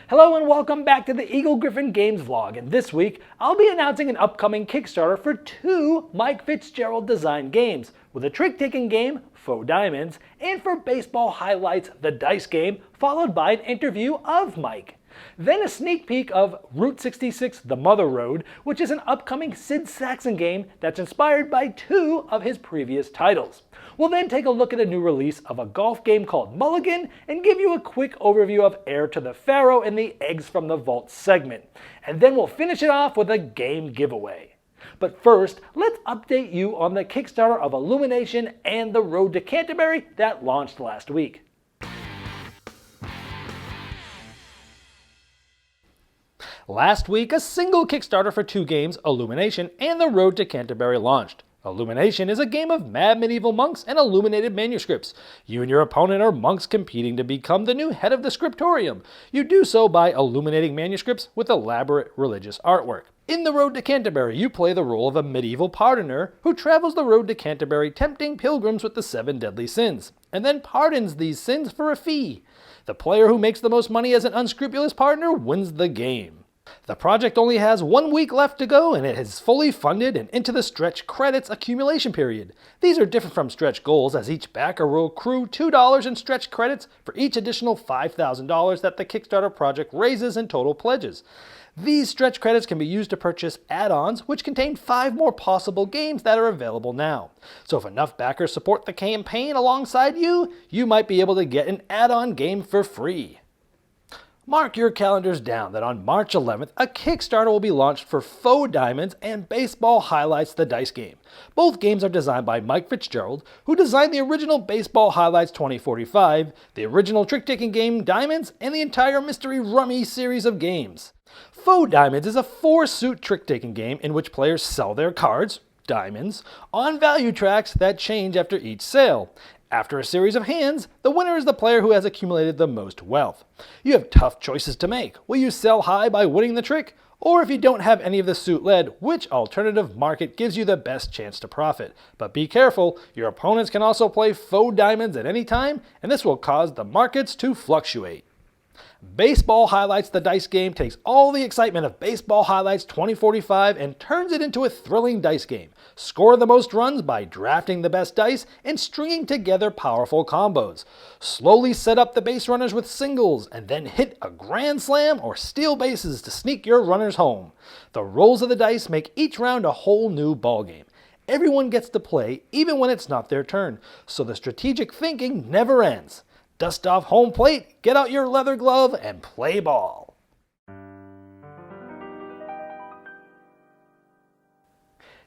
Hello and welcome back to the Eagle-Gryphon Games vlog, and this week I'll be announcing an upcoming Kickstarter for two Mike Fitzgerald designed games, with a trick-taking game, Faux Diamonds, and for baseball highlights, the dice game, followed by an interview of Mike. Then a sneak peek of Route 66 The Mother Road, which is an upcoming Sid Saxon game that's inspired by two of his previous titles. We'll then take a look at a new release of a golf game called Mulligan and give you a quick overview of Heir to the Pharaoh and the Eggs from the Vault segment. And then we'll finish it off with a game giveaway. But first, let's update you on the Kickstarter of Illumination and the Road to Canterbury that launched last week. Last week, a single Kickstarter for two games, Illumination and The Road to Canterbury, launched. Illumination is a game of mad medieval monks and illuminated manuscripts. You and your opponent are monks competing to become the new head of the scriptorium. You do so by illuminating manuscripts with elaborate religious artwork. In The Road to Canterbury, you play the role of a medieval pardoner who travels the road to Canterbury tempting pilgrims with the 7 deadly sins, and then pardons these sins for a fee. The player who makes the most money as an unscrupulous pardoner wins the game. The project only has 1 week left to go, and it is fully funded and into the stretch credits accumulation period. These are different from stretch goals, as each backer will accrue $2 in stretch credits for each additional $5,000 that the Kickstarter project raises in total pledges. These stretch credits can be used to purchase add-ons, which contain 5 more possible games that are available now. So if enough backers support the campaign alongside you, you might be able to get an add-on game for free. Mark your calendars down that on March 11th, a Kickstarter will be launched for Faux Diamonds and Baseball Highlights the Dice Game. Both games are designed by Mike Fitzgerald, who designed the original Baseball Highlights 2045, the original trick-taking game Diamonds, and the entire Mystery Rummy series of games. Faux Diamonds is a 4-suit trick-taking game in which players sell their cards, diamonds, on value tracks that change after each sale. After a series of hands, the winner is the player who has accumulated the most wealth. You have tough choices to make. Will you sell high by winning the trick? Or if you don't have any of the suit led, which alternative market gives you the best chance to profit? But be careful, your opponents can also play faux diamonds at any time, and this will cause the markets to fluctuate. Baseball Highlights the Dice Game takes all the excitement of Baseball Highlights 2045 and turns it into a thrilling dice game. Score the most runs by drafting the best dice and stringing together powerful combos. Slowly set up the base runners with singles and then hit a grand slam or steal bases to sneak your runners home. The rolls of the dice make each round a whole new ballgame. Everyone gets to play even when it's not their turn, so the strategic thinking never ends. Dust off home plate, get out your leather glove, and play ball.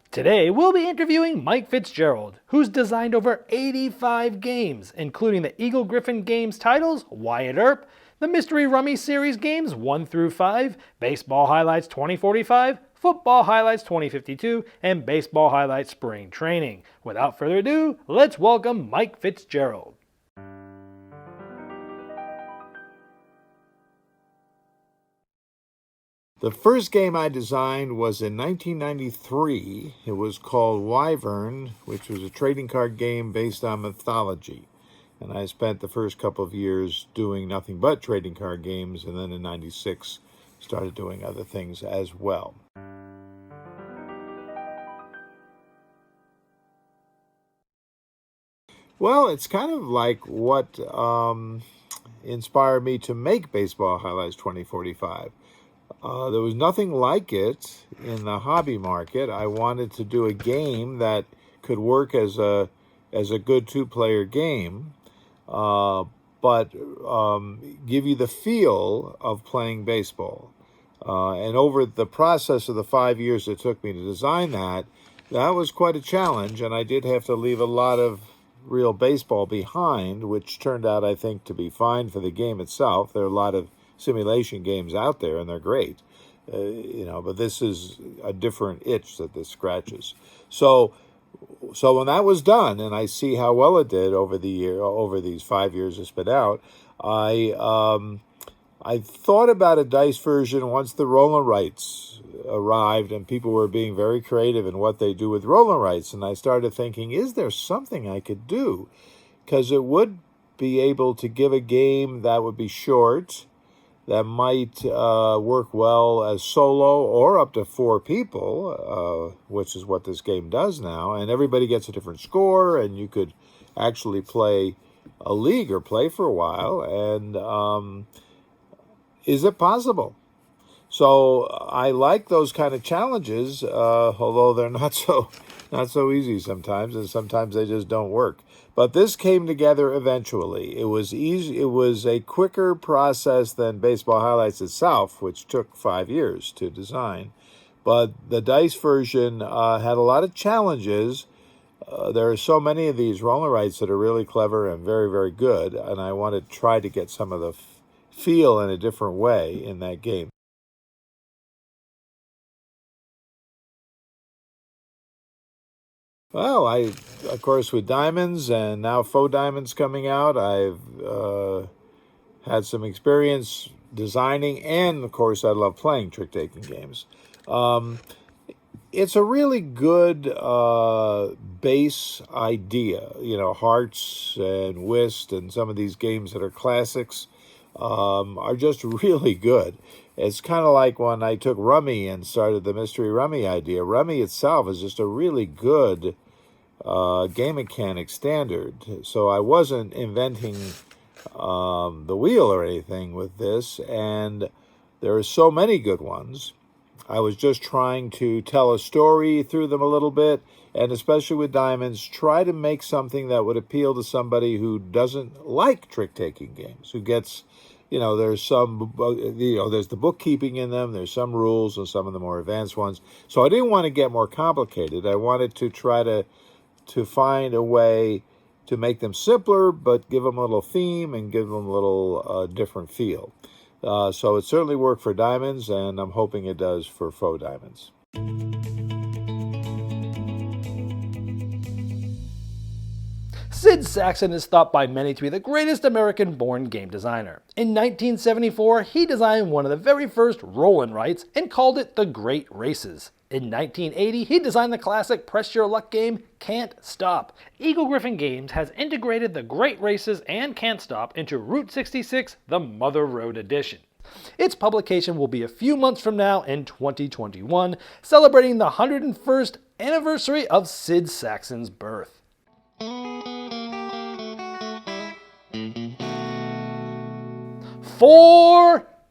Today, we'll be interviewing Mike Fitzgerald, who's designed over 85 games, including the Eagle-Gryphon Games titles, Wyatt Earp, the Mystery Rummy Series games 1 through 5, Baseball Highlights 2045, Football Highlights 2052, and Baseball Highlights Spring Training. Without further ado, let's welcome Mike Fitzgerald. The first game I designed was in 1993. It was called Wyvern, which was a trading card game based on mythology. And I spent the first couple of years doing nothing but trading card games, and then in 96 started doing other things as well. Well, it's kind of like what inspired me to make Baseball Highlights 2045. There was nothing like it in the hobby market. I wanted to do a game that could work as a good two-player game, but give you the feel of playing baseball. And over the process of the 5 years it took me to design that was quite a challenge, and I did have to leave a lot of real baseball behind, which turned out, I think, to be fine for the game itself. There are a lot of simulation games out there, and they're great, but this is a different itch that this scratches. So when that was done, and I see how well it did over these 5 years it's been out, I thought about a dice version once the roller rights arrived, and people were being very creative in what they do with roller rights, and I started thinking, is there something I could do? Because it would be able to give a game that would be short, that might work well as solo or up to 4 people, which is what this game does now. And everybody gets a different score, and you could actually play a league or play for a while. And is it possible? So I like those kind of challenges, although they're not so easy sometimes, and sometimes they just don't work. But this came together eventually. It was easy. It was a quicker process than Baseball Highlights itself, which took 5 years to design. But the dice version had a lot of challenges. There are so many of these roller rights that are really clever and very, very good, and I want to try to get some of the feel in a different way in that game. Well, of course, with diamonds and now faux diamonds coming out, I've had some experience designing, and of course, I love playing trick-taking games. It's a really good base idea, hearts and whist and some of these games that are classics are just really good. It's kind of like when I took Rummy and started the Mystery Rummy idea. Rummy itself is just a really good game mechanic standard. So I wasn't inventing the wheel or anything with this, and there are so many good ones. I was just trying to tell a story through them a little bit, and especially with diamonds, try to make something that would appeal to somebody who doesn't like trick-taking games, who gets, there's there's the bookkeeping in them, there's some rules, and some of the more advanced ones. So I didn't want to get more complicated. I wanted to try to find a way to make them simpler, but give them a little theme and give them a little different feel. So it certainly worked for diamonds, and I'm hoping it does for faux diamonds. Sid Sackson is thought by many to be the greatest American-born game designer. In 1974, he designed one of the very first roll-in rights and called it The Great Races. In 1980, he designed the classic Press Your Luck game, Can't Stop. Eagle-Gryphon Games has integrated the Great Races and Can't Stop into Route 66, the Mother Road Edition. Its publication will be a few months from now in 2021, celebrating the 101st anniversary of Sid Sackson's birth.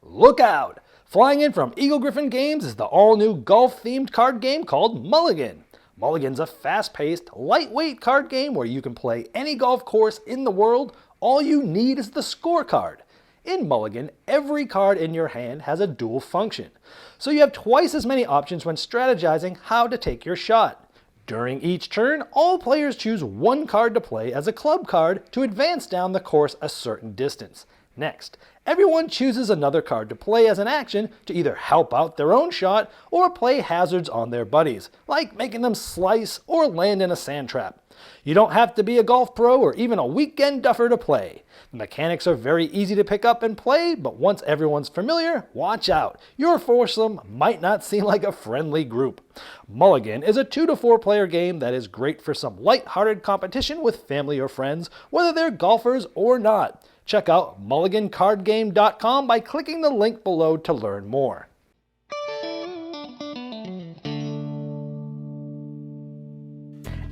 Look out! Flying in from Eagle-Gryphon Games is the all-new golf-themed card game called Mulligan. Mulligan's a fast-paced, lightweight card game where you can play any golf course in the world. All you need is the scorecard. In Mulligan, every card in your hand has a dual function, so you have twice as many options when strategizing how to take your shot. During each turn, all players choose one card to play as a club card to advance down the course a certain distance. Next, everyone chooses another card to play as an action to either help out their own shot or play hazards on their buddies, like making them slice or land in a sand trap. You don't have to be a golf pro or even a weekend duffer to play. The mechanics are very easy to pick up and play, but once everyone's familiar, watch out. Your foursome might not seem like a friendly group. Mulligan is a 2 to 4 player game that is great for some light-hearted competition with family or friends, whether they're golfers or not. Check out mulligancardgame.com by clicking the link below to learn more.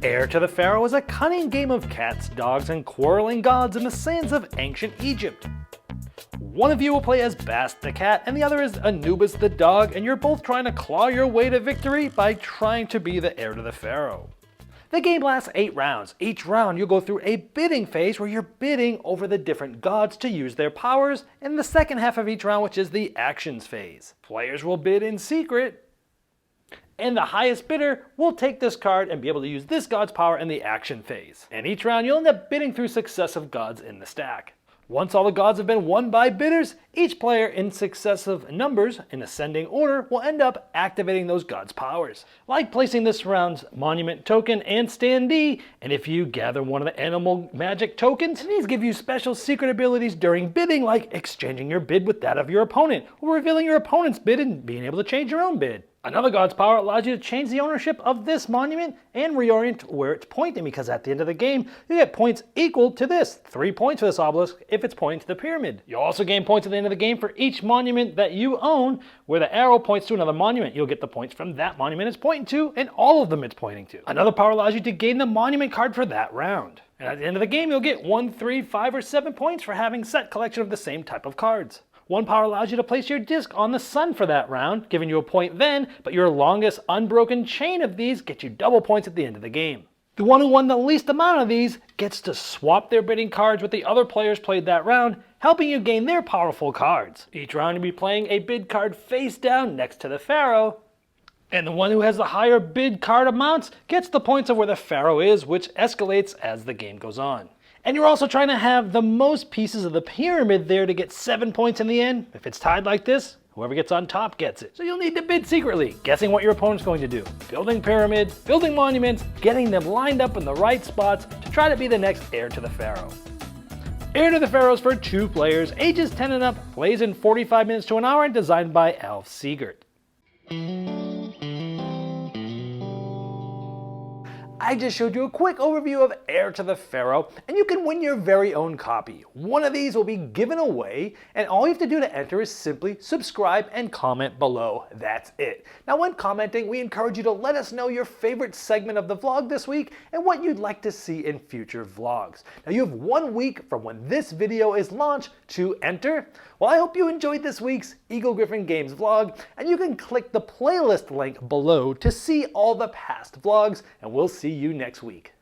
Heir to the Pharaoh is a cunning game of cats, dogs, and quarreling gods in the sands of ancient Egypt. One of you will play as Bast the cat and the other is Anubis the dog, and you're both trying to claw your way to victory by trying to be the heir to the Pharaoh. The game lasts 8 rounds. Each round you'll go through a bidding phase where you're bidding over the different gods to use their powers, and the second half of each round, which is the actions phase. Players will bid in secret, and the highest bidder will take this card and be able to use this god's power in the action phase. And each round you'll end up bidding through successive gods in the stack. Once all the gods have been won by bidders, each player in successive numbers in ascending order will end up activating those gods' powers, like placing this round's monument token and standee, and if you gather one of the animal magic tokens, and these give you special secret abilities during bidding, like exchanging your bid with that of your opponent, or revealing your opponent's bid and being able to change your own bid. Another god's power allows you to change the ownership of this monument and reorient where it's pointing, because at the end of the game, you get points equal to this. 3 points for this obelisk if it's pointing to the pyramid. You'll also gain points at the end of the game for each monument that you own, where the arrow points to another monument. You'll get the points from that monument it's pointing to, and all of them it's pointing to. Another power allows you to gain the monument card for that round. And at the end of the game, you'll get 1, 3, 5, or 7 points for having set collection of the same type of cards. One power allows you to place your disc on the sun for that round, giving you a point then, but your longest unbroken chain of these gets you double points at the end of the game. The one who won the least amount of these gets to swap their bidding cards with the other players played that round, helping you gain their powerful cards. Each round you'll be playing a bid card face down next to the Pharaoh, and the one who has the higher bid card amounts gets the points of where the Pharaoh is, which escalates as the game goes on. And you're also trying to have the most pieces of the pyramid there to get 7 points in the end. If it's tied like this, whoever gets on top gets it. So you'll need to bid secretly, guessing what your opponent's going to do. Building pyramids, building monuments, getting them lined up in the right spots to try to be the next heir to the Pharaoh. Heir to the Pharaoh is for 2 players, ages 10 and up, plays in 45 minutes to an hour, and designed by Alf Siegert. I just showed you a quick overview of Heir to the Pharaoh, and you can win your very own copy. One of these will be given away, and all you have to do to enter is simply subscribe and comment below. That's it. Now when commenting, we encourage you to let us know your favorite segment of the vlog this week and what you'd like to see in future vlogs. Now you have 1 week from when this video is launched to enter. Well, I hope you enjoyed this week's Eagle-Gryphon Games vlog, and you can click the playlist link below to see all the past vlogs, and we'll see you next week.